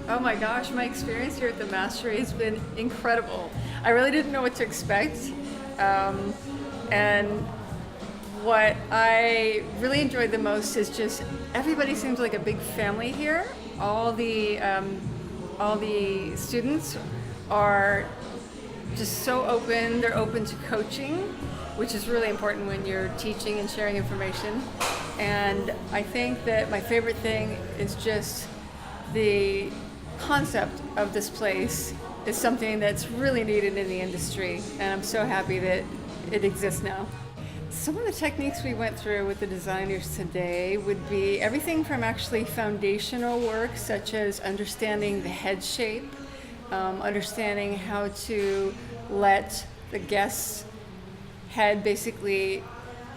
Oh my gosh, my experience here at the Mastery has been incredible. I really didn't know what to expect. Um, and what I really enjoyed the most is just everybody seems like a big family here. All the students are just so open. They're open to coaching, which is really important when you're teaching and sharing information. And I think that my favorite thing is just the concept of this place is something that's really needed in the industry, and I'm so happy that it exists now. Some of the techniques we went through with the designers today would be everything from actually foundational work, such as understanding the head shape, understanding how to let the guest's head basically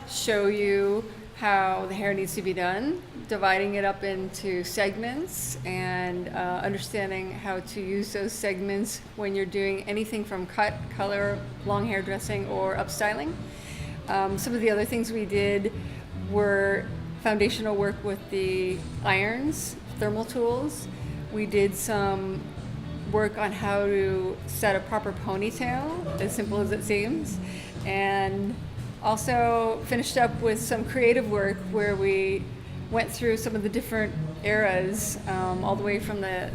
show you how the hair needs to be done, dividing it up into segments, and understanding how to use those segments when you're doing anything from cut, color, long hair dressing, or upstyling. Some of the other things we did were foundational work with the irons, thermal tools. We did some work on how to set a proper ponytail, as simple as it seems, and also finished up with some creative work where we went through some of the different eras, all the way from the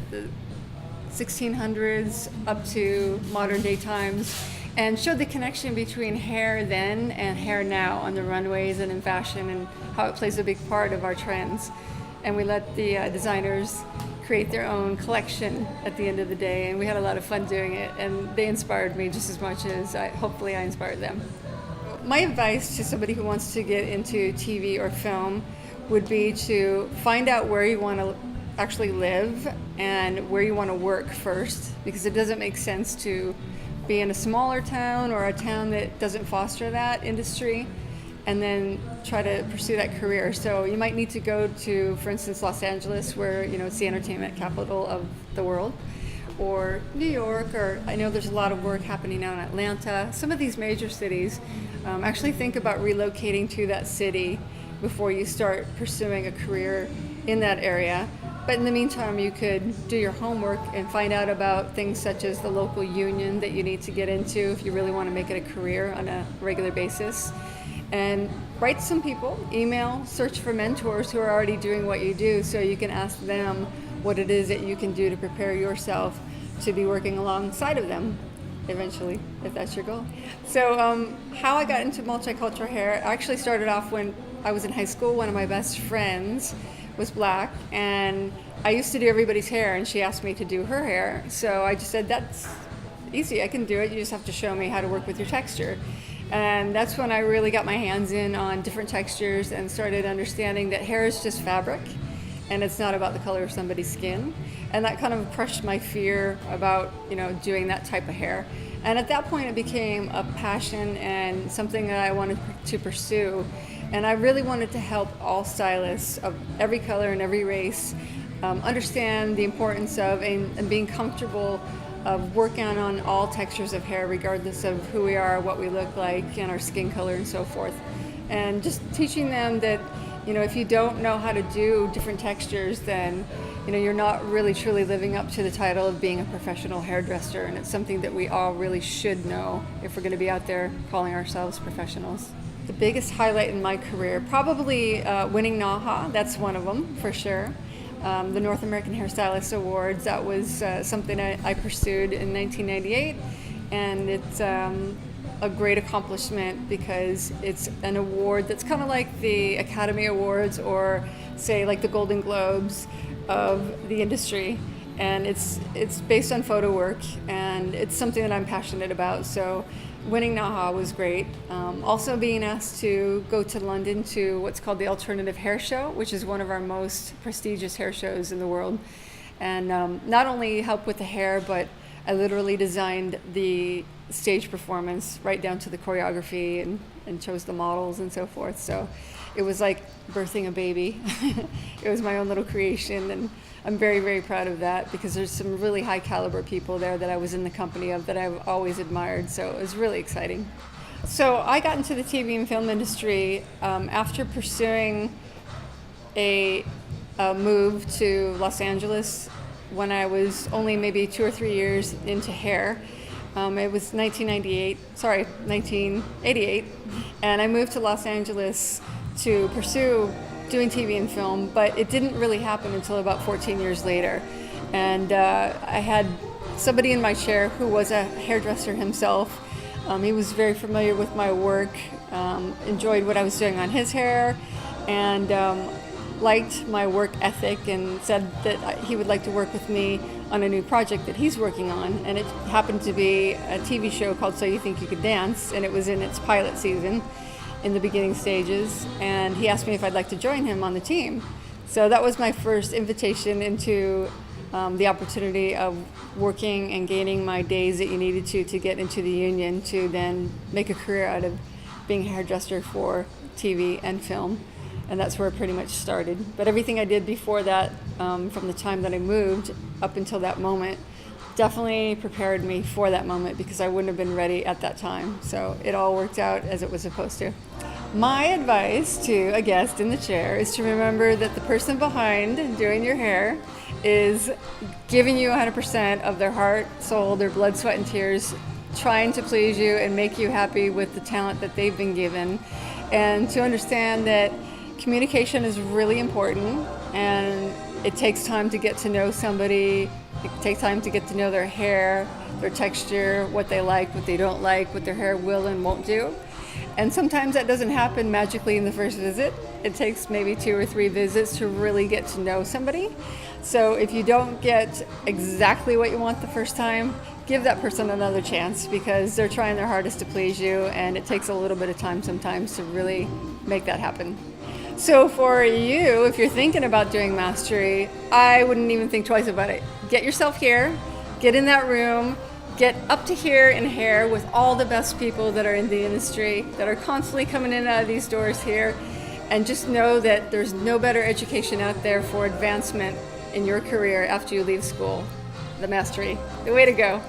1600s up to modern day times, and showed the connection between hair then and hair now on the runways and in fashion, and how it plays a big part of our trends. And we let the designers create their own collection at the end of the day, and we had a lot of fun doing it, and they inspired me just as much as hopefully I inspired them. My advice to somebody who wants to get into TV or film would be to find out where you want to actually live and where you want to work first, because it doesn't make sense to be in a smaller town or a town that doesn't foster that industry and then try to pursue that career. So you might need to go to, for instance, Los Angeles, where it's the entertainment capital of the world, or New York, or I know there's a lot of work happening now in Atlanta. Some of these major cities, actually think about relocating to that city before you start pursuing a career in that area. But in the meantime, you could do your homework and find out about things such as the local union that you need to get into if you really want to make it a career on a regular basis. And write some people, email, search for mentors who are already doing what you do, so you can ask them what it is that you can do to prepare yourself to be working alongside of them eventually, if that's your goal. So how I got into multicultural hair, I actually started off when I was in high school. One of my best friends was black, and I used to do everybody's hair, and she asked me to do her hair. So I just said, that's easy, I can do it. You just have to show me how to work with your texture. And that's when I really got my hands in on different textures and started understanding that hair is just fabric, and it's not about the color of somebody's skin. And that kind of crushed my fear about, doing that type of hair. And at that point, it became a passion and something that I wanted to pursue. And I really wanted to help all stylists of every color and every race understand the importance of and being comfortable of working on all textures of hair, regardless of who we are, what we look like, and our skin color and so forth. And just teaching them that, if you don't know how to do different textures, then, you're not really truly living up to the title of being a professional hairdresser. And it's something that we all really should know if we're going to be out there calling ourselves professionals. The biggest highlight in my career, probably winning NAHA, that's one of them for sure. The North American Hairstylist Awards, that was something I pursued in 1998, and it's a great accomplishment because it's an award that's kind of like the Academy Awards, or say like the Golden Globes of the industry, and it's based on photo work, and it's something that I'm passionate about. So winning NAHA was great. Also being asked to go to London to what's called the Alternative Hair Show, which is one of our most prestigious hair shows in the world. And not only help with the hair, but I literally designed the stage performance right down to the choreography and chose the models and so forth. So it was like birthing a baby. It was my own little creation, and I'm very, very proud of that because there's some really high caliber people there that I was in the company of that I've always admired. So it was really exciting. So I got into the TV and film industry after pursuing a move to Los Angeles when I was only maybe 2 or 3 years into hair. It was 1988, and I moved to Los Angeles to pursue doing TV and film, but it didn't really happen until about 14 years later. And I had somebody in my chair who was a hairdresser himself. He was very familiar with my work, enjoyed what I was doing on his hair, and liked my work ethic, and said that he would like to work with me on a new project that he's working on. And it happened to be a TV show called So You Think You Could Dance, and it was in its pilot season in the beginning stages, and he asked me if I'd like to join him on the team. So that was my first invitation into the opportunity of working and gaining my days that you needed to get into the union to then make a career out of being a hairdresser for TV and film. And that's where it pretty much started. But everything I did before that, from the time that I moved up until that moment, definitely prepared me for that moment, because I wouldn't have been ready at that time. So it all worked out as it was supposed to. My advice to a guest in the chair is to remember that the person behind doing your hair is giving you 100% of their heart, soul, their blood, sweat, and tears, trying to please you and make you happy with the talent that they've been given. And to understand that communication is really important, and it takes time to get to know somebody. It takes time to get to know their hair, their texture, what they like, what they don't like, what their hair will and won't do. And sometimes that doesn't happen magically in the first visit. It takes maybe 2 or 3 visits to really get to know somebody. So if you don't get exactly what you want the first time, give that person another chance, because they're trying their hardest to please you, and it takes a little bit of time sometimes to really make that happen. So for you, if you're thinking about doing Mastery, I wouldn't even think twice about it. Get yourself here, get in that room, get up to here in hair with all the best people that are in the industry, that are constantly coming in and out of these doors here, and just know that there's no better education out there for advancement in your career after you leave school. The Mastery, the way to go.